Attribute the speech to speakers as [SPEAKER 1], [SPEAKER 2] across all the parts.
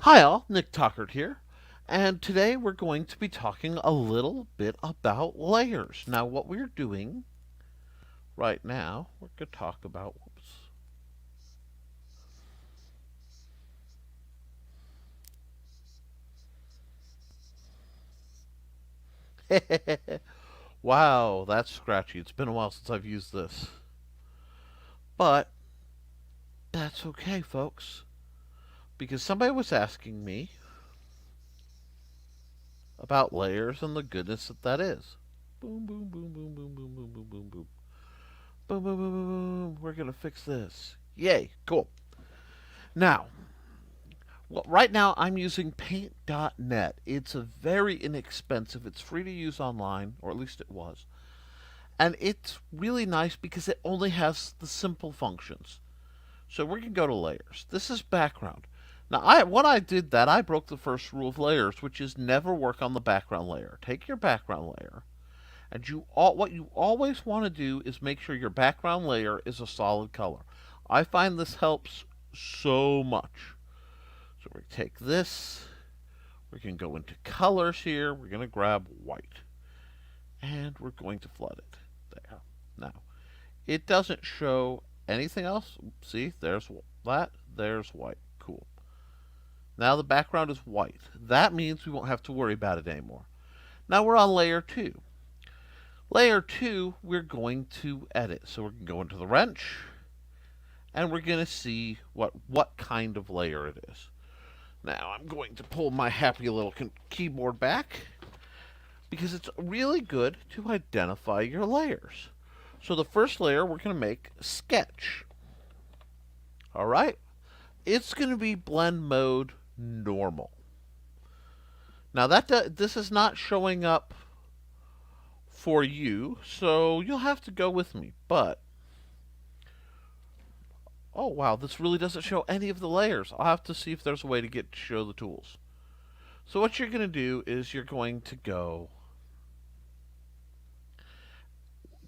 [SPEAKER 1] Hi all, Nick Tuckert here, and today we're going to be talking a little bit about layers. Now, what we're doing right now, we're going to talk about, whoops. Wow, that's scratchy. It's been a while since I've used this. But that's okay, folks, because somebody was asking me about layers and the goodness that is. Boom, boom, boom, boom, boom, boom, boom, boom, boom, boom. Boom, boom, boom, boom, boom. We're going to fix this. Yay, cool. Now, well, right now I'm using paint.net. It's a very inexpensive. It's free to use online, or at least it was. And it's really nice because it only has the simple functions. So we can go to layers. This is background. Now, I did that I broke the first rule of layers, which is never work on the background layer. Take your background layer, and what you always want to do is make sure your background layer is a solid color. I find this helps so much. So we take this, we can go into colors here, we're going to grab white, and we're going to flood it. There. Now, it doesn't show anything else. See, there's that, there's white. Cool. Now the background is white. That means we won't have to worry about it anymore. Now we're on layer 2. Layer 2, we're going to edit. So we're going to go into the wrench, and we're going to see what kind of layer it is. Now I'm going to pull my happy little keyboard back because it's really good to identify your layers. So the first layer we're going to make sketch. All right. It's going to be blend mode normal. Now this is not showing up for you, so you'll have to go with me. But oh wow, this really doesn't show any of the layers. I'll have to see if there's a way to get to show the tools. So what you're going to do is you're going to go.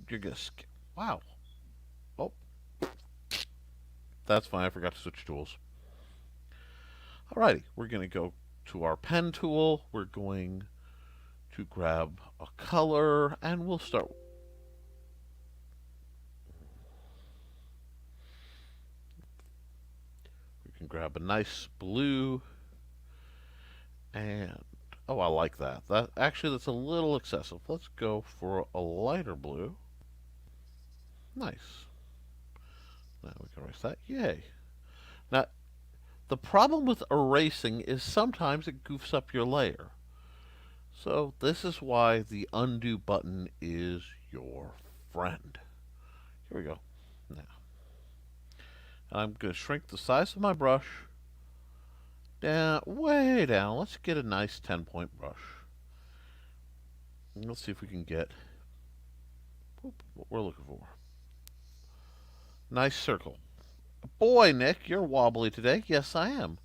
[SPEAKER 1] You're going to. Wow. Oh, that's fine. I forgot to switch tools. Alrighty, we're going to go to our pen tool. We're going to grab a color, and we'll start. We can grab a nice blue, and oh, I like that. That actually that's a little excessive. Let's go for a lighter blue. Nice. Now we can erase that. Yay. Now, the problem with erasing is sometimes it goofs up your layer. So this is why the undo button is your friend. Here we go. Now, I'm going to shrink the size of my brush down, way down. Let's get a nice 10-point brush. Let's see if we can get what we're looking for. Nice circle. Boy, Nick, you're wobbly today. Yes, I am.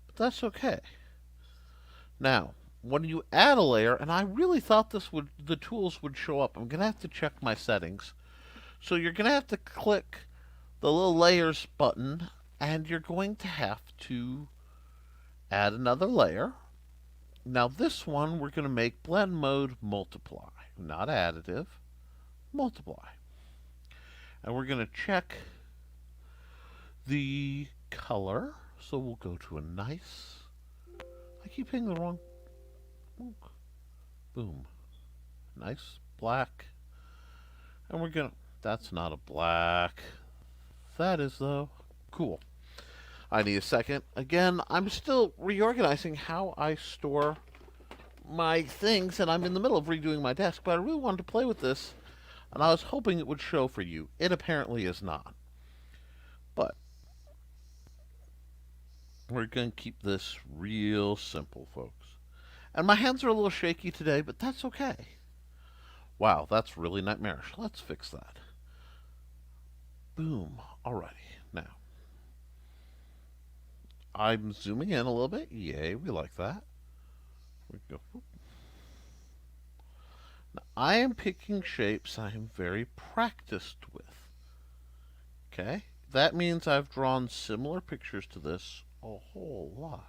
[SPEAKER 1] But that's okay. Now, when you add a layer, and I really thought the tools would show up. I'm going to have to check my settings. So you're going to have to click the little layers button, and you're going to have to add another layer. Now this one we're going to make blend mode multiply, not additive, multiply. And we're going to check the color. So we'll go to a nice, I keep hitting the wrong, boom, nice black. And we're going to, that's not a black. That is though. Cool. I need a second. Again, I'm still reorganizing how I store my things, and I'm in the middle of redoing my desk, but I really wanted to play with this, and I was hoping it would show for you. It apparently is not. But we're going to keep this real simple, folks. And my hands are a little shaky today, but that's okay. Wow, that's really nightmarish. Let's fix that. Boom. Alrighty. Now, I'm zooming in a little bit. Yay, we like that. We go. Now, I am picking shapes I am very practiced with. Okay? That means I've drawn similar pictures to this a whole lot.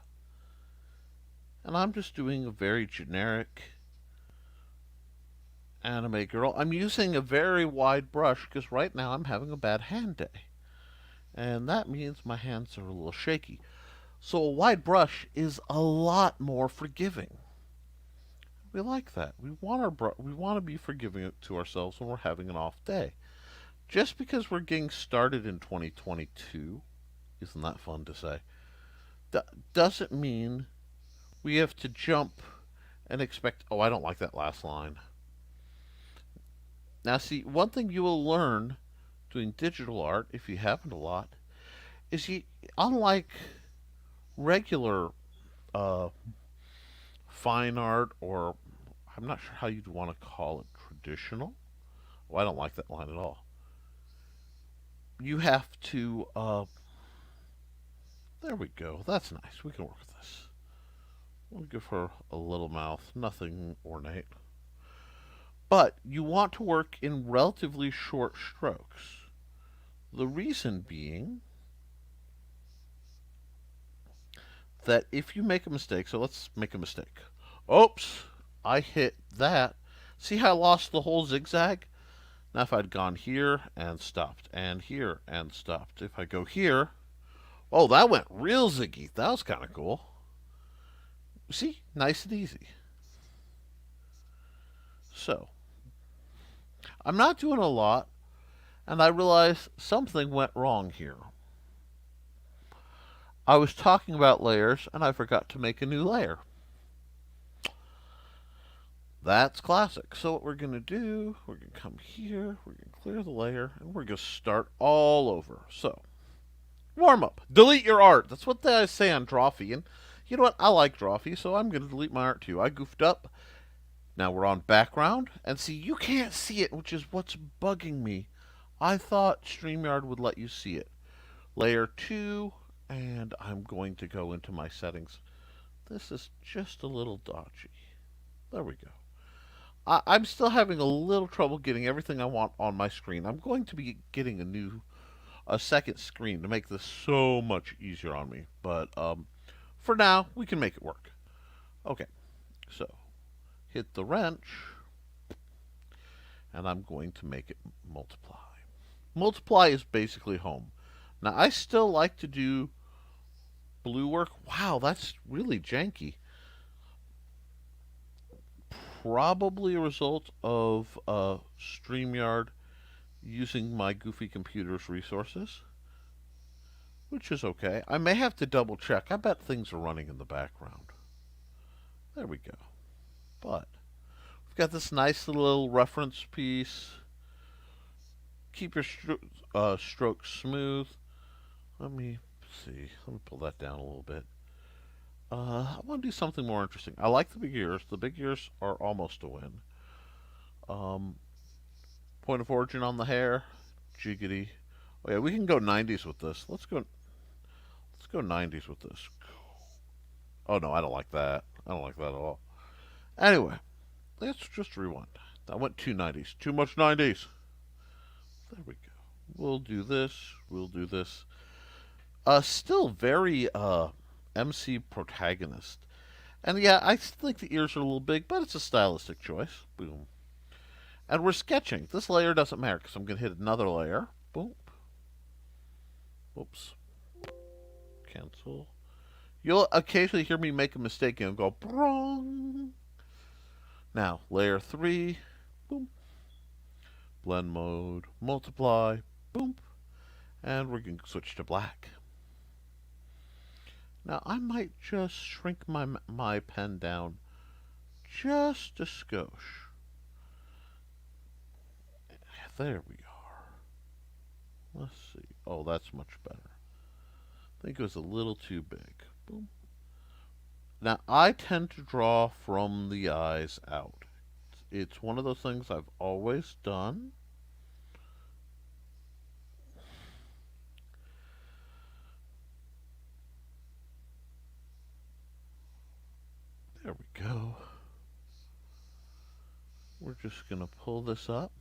[SPEAKER 1] And I'm just doing a very generic anime girl. I'm using a very wide brush because right now I'm having a bad hand day. And that means my hands are a little shaky. So a wide brush is a lot more forgiving. We like that. We want to be forgiving to ourselves when we're having an off day. Just because we're getting started in 2022, isn't that fun to say? Doesn't mean we have to jump and expect. Oh, I don't like that last line. Now, see, one thing you will learn doing digital art, if you haven't a lot, is unlike regular uh, fine art, or I'm not sure how you'd want to call it, traditional. Oh, I don't like that line at all. You have to. There we go. That's nice. We can work with this. We'll give her a little mouth. Nothing ornate. But you want to work in relatively short strokes. The reason being that if you make a mistake, so let's make a mistake. Oops, I hit that. See how I lost the whole zigzag? Now if I'd gone here and stopped, and here and stopped. If I go here, oh, that went real ziggy. That was kind of cool. See, nice and easy. So, I'm not doing a lot, and I realized something went wrong here. I was talking about layers, and I forgot to make a new layer. That's classic. So what we're going to do, we're going to come here, we're going to clear the layer, and we're going to start all over. So, warm up. Delete your art. That's what they say on Drawfee. And you know what? I like Drawfee, so I'm going to delete my art too. I goofed up. Now we're on background. And see, you can't see it, which is what's bugging me. I thought StreamYard would let you see it. Layer 2, and I'm going to go into my settings. This is just a little dodgy. There we go. I'm still having a little trouble getting everything I want on my screen. I'm going to be getting a second screen to make this so much easier on me. But for now, we can make it work. Okay, so hit the wrench, and I'm going to make it multiply. Multiply is basically home. Now, I still like to do blue work. Wow, that's really janky. Probably a result of StreamYard using my goofy computer's resources, which is okay. I may have to double check. I bet things are running in the background. There we go. But we've got this nice little reference piece. Keep your strokes smooth. Let me see. Let me pull that down a little bit. I want to do something more interesting. I like the big ears. The big ears are almost a win. Point of origin on the hair. Jiggity. Oh yeah, we can go 90s with this. Let's go 90s with this. Oh no, I don't like that. I don't like that at all. Anyway, let's just rewind. That went too 90s. Too much 90s. There we go. We'll do this. We'll do this. Still very MC protagonist. And yeah, I think the ears are a little big, but it's a stylistic choice. Boom. And we're sketching. This layer doesn't matter because I'm going to hit another layer. Boom. Oops. Cancel. You'll occasionally hear me make a mistake and go brong. Now, layer 3. Boom. Blend mode. Multiply. Boom. And we're going to switch to black. Now, I might just shrink my pen down just a skosh. There we are. Let's see. Oh, that's much better. I think it was a little too big. Boom. Now, I tend to draw from the eyes out. It's one of those things I've always done. There we go. We're just going to pull this up.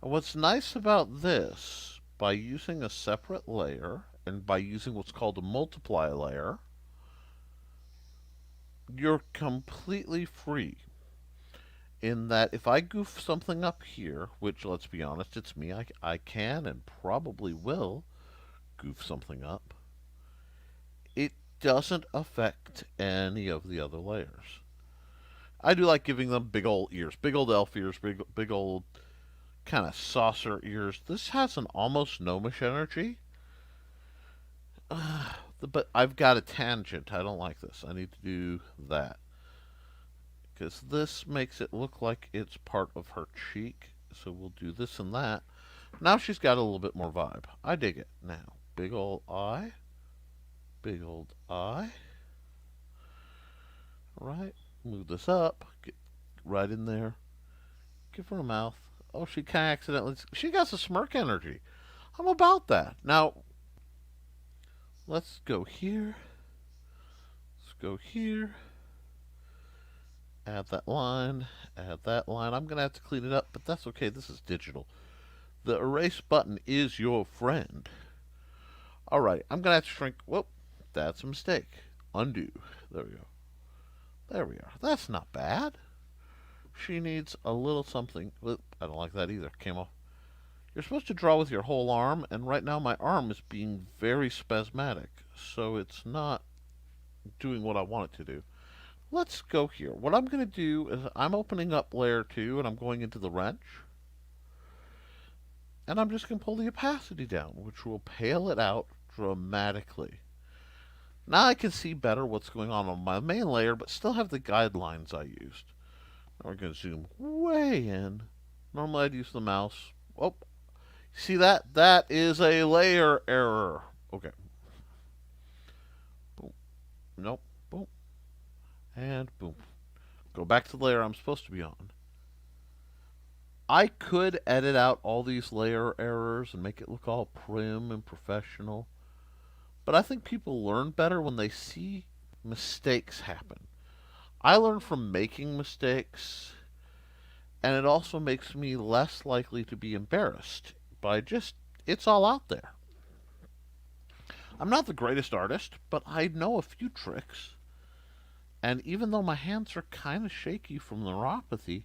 [SPEAKER 1] And what's nice about this, by using a separate layer, and by using what's called a multiply layer, you're completely free in that if I goof something up here, which let's be honest, it's me, I can and probably will goof something up, it doesn't affect any of the other layers. I do like giving them big old ears, big old elf ears, big old kind of saucer ears. This has an almost gnomish energy, but I've got a tangent. I don't like this. I need to do that because this makes it look like it's part of her cheek. So we'll do this and that. Now she's got a little bit more vibe. I dig it. Now, big old eye, big old eye. All right, move this up, get right in there. Give her a mouth. Oh, she kind of accidentally. She got some smirk energy. I'm about that. Now, let's go here. Let's go here. Add that line. Add that line. I'm going to have to clean it up, but that's okay. This is digital. The erase button is your friend. All right. I'm going to have to shrink. Whoop. That's a mistake. Undo. There we go. There we are. That's not bad. She needs a little something. Whoop, I don't like that either. Came off. You're supposed to draw with your whole arm, and right now my arm is being very spasmodic, so it's not doing what I want it to do. Let's go here. What I'm going to do is I'm opening up layer 2, and I'm going into the wrench, and I'm just going to pull the opacity down, which will pale it out dramatically. Now I can see better what's going on my main layer, but still have the guidelines I used. Now we're going to zoom way in. Normally I'd use the mouse. Oh, see that? That is a layer error. Okay. Boom. Nope. Boom. And boom. Go back to the layer I'm supposed to be on. I could edit out all these layer errors and make it look all prim and professional. But I think people learn better when they see mistakes happen. I learn from making mistakes, and it also makes me less likely to be embarrassed by just, it's all out there. I'm not the greatest artist, but I know a few tricks. And even though my hands are kind of shaky from neuropathy,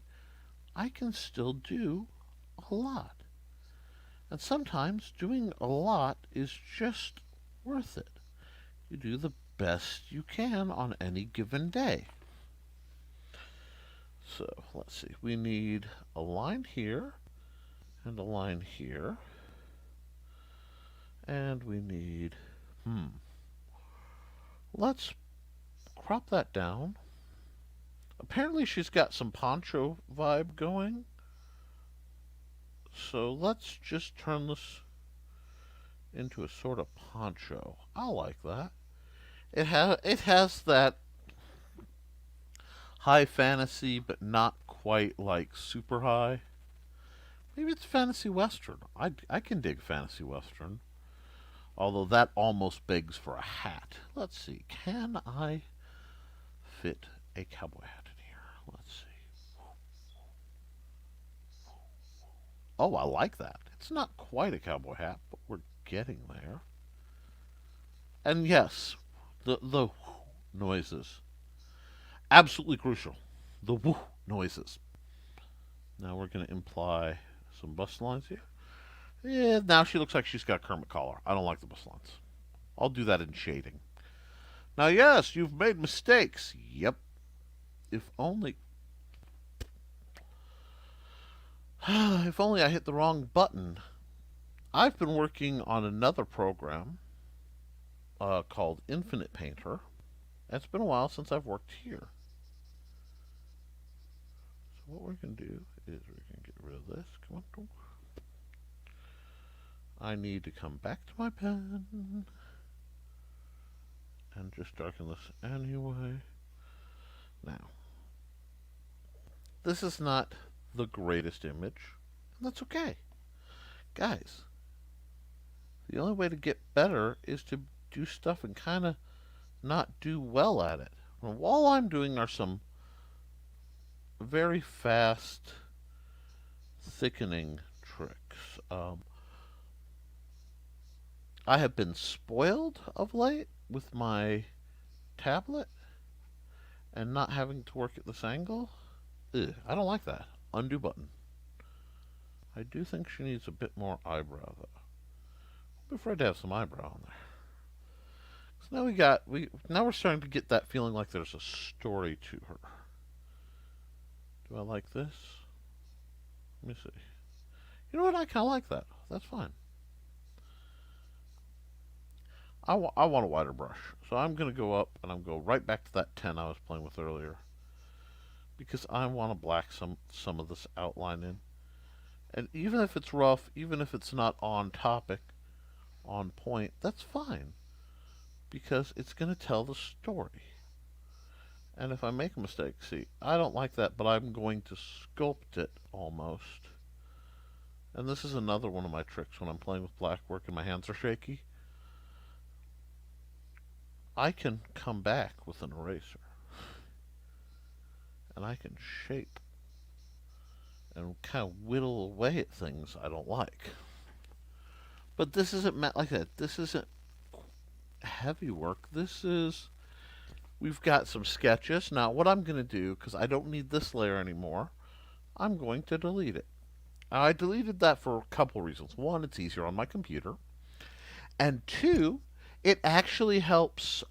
[SPEAKER 1] I can still do a lot. And sometimes doing a lot is just worth it. You do the best you can on any given day. So let's see. We need a line here and a line here. And we need, let's crop that down. Apparently she's got some poncho vibe going. So let's just turn this into a sort of poncho. I like that. It has that high fantasy, but not quite like super high. Maybe it's fantasy western. I can dig fantasy western. Although that almost begs for a hat. Let's see. Can I fit a cowboy hat in here? Let's see. Oh, I like that. It's not quite a cowboy hat, but we're getting there. And yes, the noises. Absolutely crucial. The woo noises. Now we're going to imply some bust lines here. Yeah, now she looks like she's got Kermit collar. I don't like the bust lines. I'll do that in shading. Now, yes, you've made mistakes. Yep. If only... if only I hit the wrong button. I've been working on another program called Infinite Painter. It's been a while since I've worked here. So what we're going to do is we're going to get rid of this. Come on. I need to come back to my pen and just darken this anyway. Now, this is not the greatest image, and that's okay. Guys, the only way to get better is to do stuff and kind of not do well at it. And all I'm doing are some very fast thickening tricks. I have been spoiled of late with my tablet, and not having to work at this angle. Ugh, I don't like that. Undo button. I do think she needs a bit more eyebrow though. I'm afraid to have some eyebrow on there. So now now we're starting to get that feeling like there's a story to her. Do I like this? Let me see. You know what? I kind of like that. That's fine. I want a wider brush. So I'm going to go up and I'm going to go right back to that 10 I was playing with earlier. Because I want to black some of this outline in. And even if it's rough, even if it's not on topic, on point, that's fine. Because it's going to tell the story. And if I make a mistake, see, I don't like that, but I'm going to sculpt it almost. And this is another one of my tricks when I'm playing with black work and my hands are shaky. I can come back with an eraser. And I can shape and kind of whittle away at things I don't like. But this isn't meant like that. This isn't heavy work. This is, we've got some sketches. Now what I'm going to do, because I don't need this layer anymore, I'm going to delete it. I deleted that for a couple reasons. One, it's easier on my computer. And two, it actually helps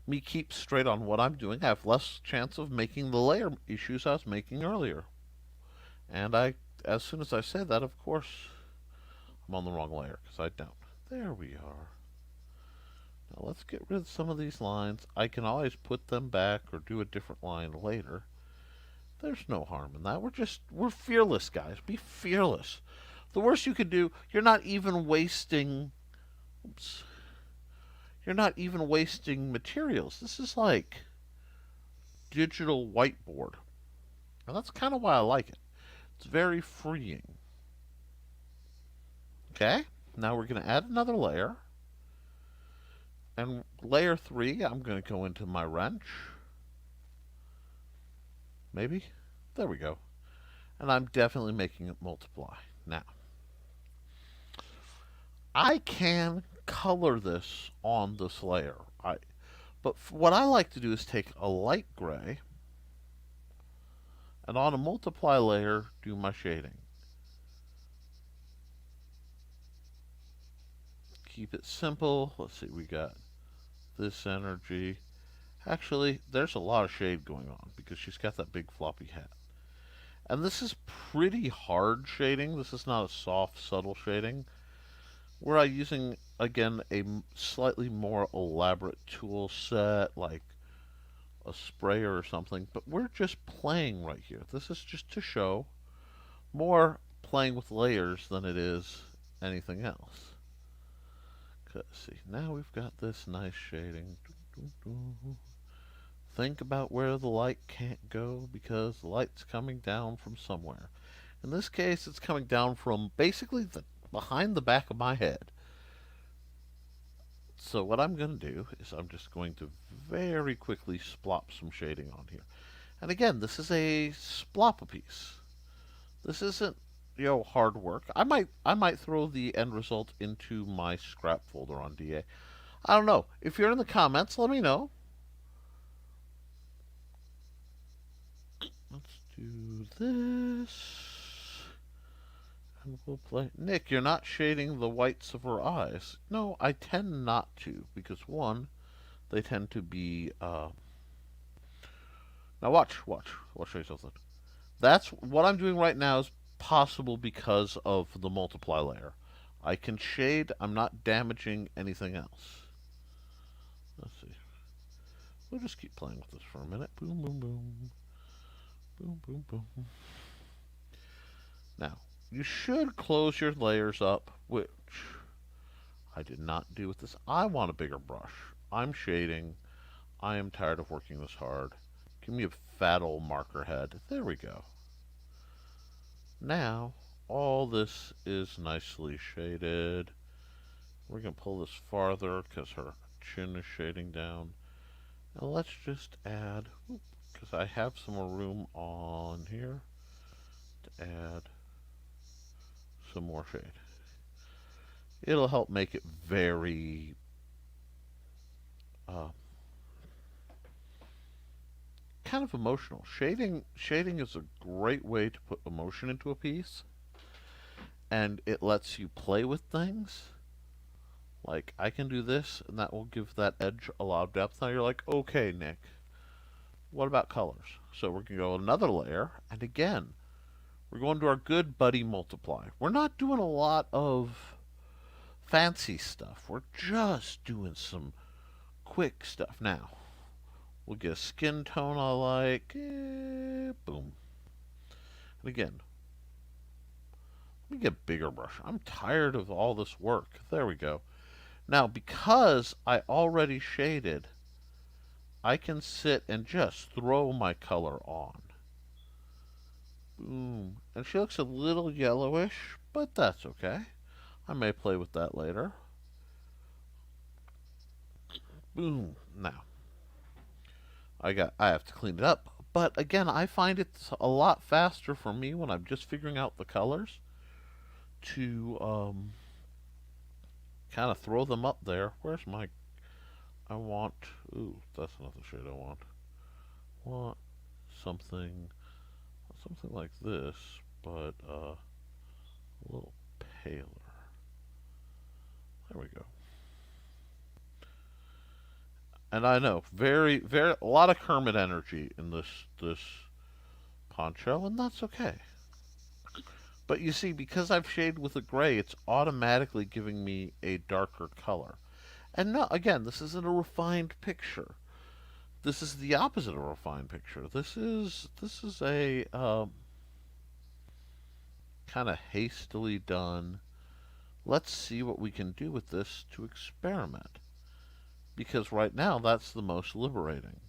[SPEAKER 1] me keep straight on what I'm doing. I have less chance of making the layer issues I was making earlier. And as soon as I say that, of course, I'm on the wrong layer because I don't. There we are. Now let's get rid of some of these lines. I can always put them back or do a different line later. There's no harm in that. We're fearless, guys. Be fearless. The worst you could do, you're not even wasting, oops, you're not even wasting materials. This is like digital whiteboard. And that's kind of why I like it. It's very freeing. Okay, now we're going to add another layer. And layer 3, I'm going to go into my wrench. Maybe? There we go. And I'm definitely making it multiply. Now, I can color this on this layer. But what I like to do is take a light gray and on a multiply layer, do my shading. Keep it simple. Let's see, we got this energy. Actually, there's a lot of shade going on because she's got that big floppy hat. And this is pretty hard shading. This is not a soft, subtle shading. We're using, again, a slightly more elaborate tool set, like a sprayer or something. But we're just playing right here. This is just to show more playing with layers than it is anything else. Let's see, now we've got this nice shading. Think about where the light can't go because the light's coming down from somewhere. In this case, it's coming down from basically behind the back of my head. So what I'm going to do is I'm just going to very quickly splop some shading on here. And again, this is a splop piece. This isn't, hard work. I might throw the end result into my scrap folder on DA. I don't know. If you're in the comments, let me know. Let's do this. And we'll play. Nick, you're not shading the whites of her eyes. No, I tend not to because one, they tend to be. Now watch. I'll show you something. That's what I'm doing right now is possible because of the multiply layer. I can shade. I'm not damaging anything else. Let's see. We'll just keep playing with this for a minute. Boom, boom, boom. Boom, boom, boom. Now, you should close your layers up, which I did not do with this. I want a bigger brush. I'm shading. I am tired of working this hard. Give me a fat old marker head. There we go. Now, all this is nicely shaded. We're going to pull this farther because her chin is shading down. And let's just add, because I have some more room on here, to add some more shade. It'll help make it very kind of emotional. Shading is a great way to put emotion into a piece, and it lets you play with things. Like, I can do this, and that will give that edge a lot of depth. Now you're like, okay, Nick, what about colors? So we're going to go another layer, and again, we're going to our good buddy multiply. We're not doing a lot of fancy stuff. We're just doing some quick stuff. Now, we'll get a skin tone I like. Boom. And again, let me get a bigger brush. I'm tired of all this work. There we go. Now, because I already shaded, I can sit and just throw my color on. Boom. And she looks a little yellowish, but that's okay. I may play with that later. Boom. Now, I have to clean it up. But again, I find it's a lot faster for me when I'm just figuring out the colors to kind of throw them up there. Where's my? I want. Ooh, that's not the shade I want. Want something like this, but a little paler. There we go. And I know, very, very, a lot of Kermit energy in this poncho, and that's okay. But you see, because I've shaded with a gray, it's automatically giving me a darker color. And no, again, this isn't a refined picture. This is the opposite of a refined picture. This is a kind of hastily done. Let's see what we can do with this to experiment. Because right now, that's the most liberating.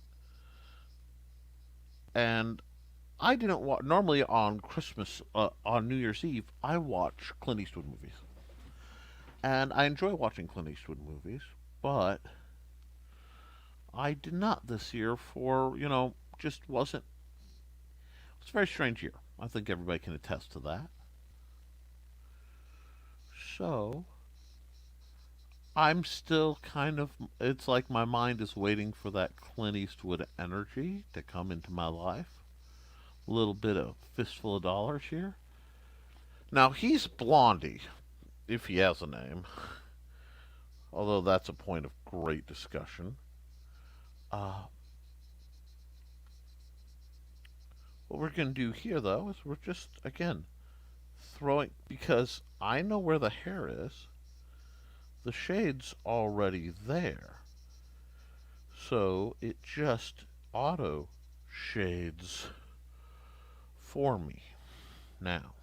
[SPEAKER 1] And I didn't watch. Normally on Christmas, on New Year's Eve, I watch Clint Eastwood movies, and I enjoy watching Clint Eastwood movies. But I did not this year for just wasn't. It's a very strange year. I think everybody can attest to that. So I'm still kind of. It's like my mind is waiting for that Clint Eastwood energy to come into my life. A little bit of fistful of dollars here. Now he's Blondie, if he has a name, although that's a point of great discussion. Uh, what we're going to do here, though, is we're just, again, throwing, because I know where the hair is, the shade's already there. So it just auto shades for me. Now,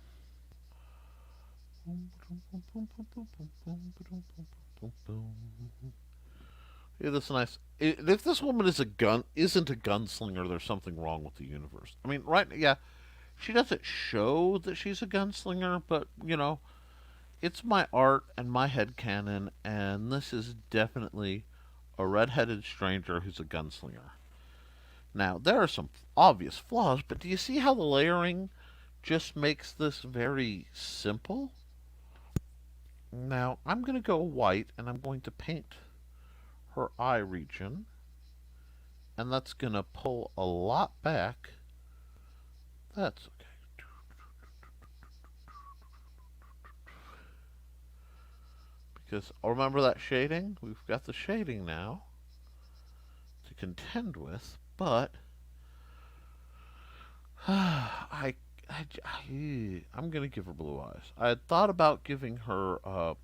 [SPEAKER 1] yeah, that's nice. If this woman isn't a gunslinger, there's something wrong with the universe. I mean, right? Yeah, she doesn't show that she's a gunslinger, but it's my art and my headcanon, and this is definitely a red-headed stranger who's a gunslinger. Now, there are some obvious flaws, but do you see how the layering just makes this very simple? Now, I'm going to go white, and I'm going to paint her eye region, and that's going to pull a lot back. That's okay. Because remember that shading? We've got the shading now to contend with, but I'm going to give her blue eyes. I had thought about giving her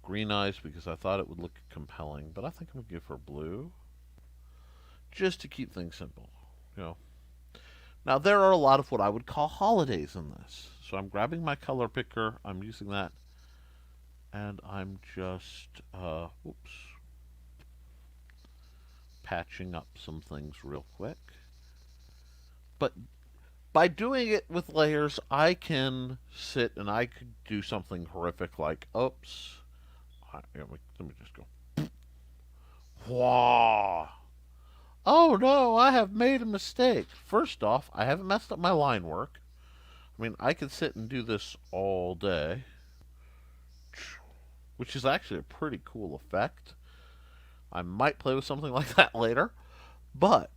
[SPEAKER 1] green eyes because I thought it would look compelling, but I think I'm going to give her blue just to keep things simple. You know. Now, there are a lot of what I would call holidays in this. So I'm grabbing my color picker, I'm using that, and I'm just, oops, patching up some things real quick. But by doing it with layers, I can sit and I could do something horrific like, oops, let me just go. Wah! Oh no, I have made a mistake. First off, I haven't messed up my line work. I mean, I could sit and do this all day, which is actually a pretty cool effect. I might play with something like that later, but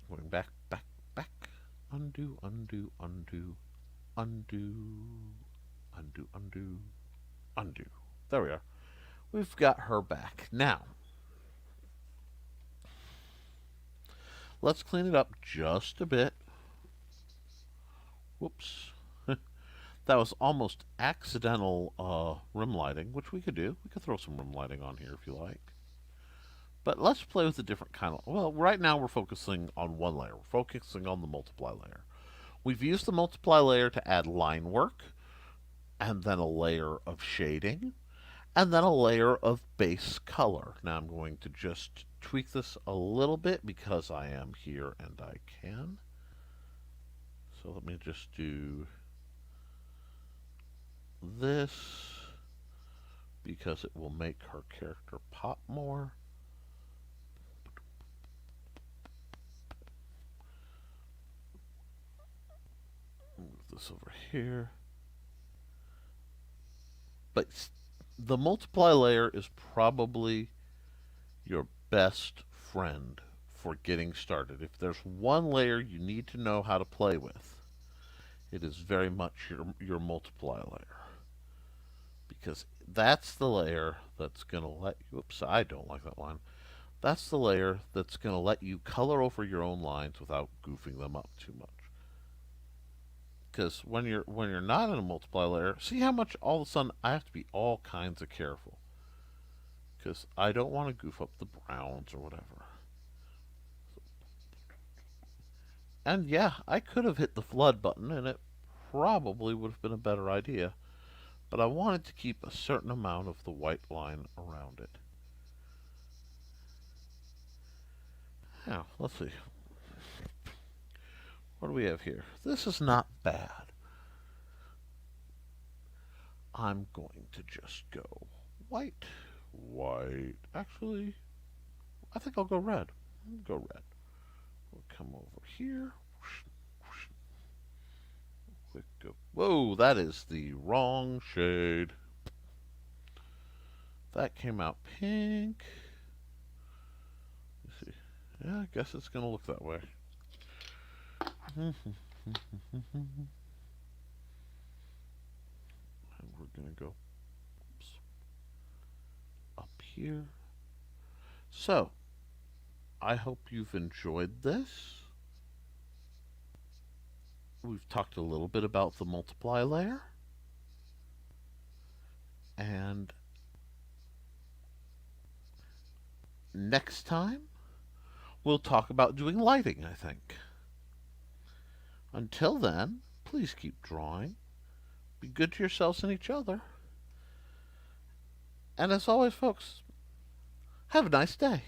[SPEAKER 1] going back, back, back, undo, undo, undo, undo, undo, undo, undo. There we are. We've got her back. Now, let's clean it up just a bit. Whoops. That was almost accidental rim lighting, which we could do. We could throw some rim lighting on here if you like. But let's play with a different kind of... Well, right now we're focusing on one layer. We're focusing on the multiply layer. We've used the multiply layer to add line work, and then a layer of shading, and then a layer of base color. Now I'm going to just tweak this a little bit because I am here and I can. So let me just do this because it will make her character pop more. Move this over here. But the multiply layer is probably your best friend for getting started. If there's one layer you need to know how to play with, it is very much your multiply layer. Because that's the layer that's going to let you... Oops, I don't like that line. That's the layer that's going to let you color over your own lines without goofing them up too much. Because when you're not in a multiply layer, see how much all of a sudden I have to be all kinds of careful. Because I don't want to goof up the browns or whatever. And yeah, I could have hit the flood button and it probably would have been a better idea. But I wanted to keep a certain amount of the white line around it. Now, let's see. What do we have here? This is not bad. I'm going to just go white, white. Actually, I think I'll go red. Go red. We'll come over here. Quick go. Whoa, that is the wrong shade. That came out pink. Let's see. Yeah, I guess it's going to look that way. And we're going to go up here. So, I hope you've enjoyed this. We've talked a little bit about the multiply layer. And next time, we'll talk about doing lighting, I think. Until then, please keep drawing. Be good to yourselves and each other. And as always, folks, have a nice day.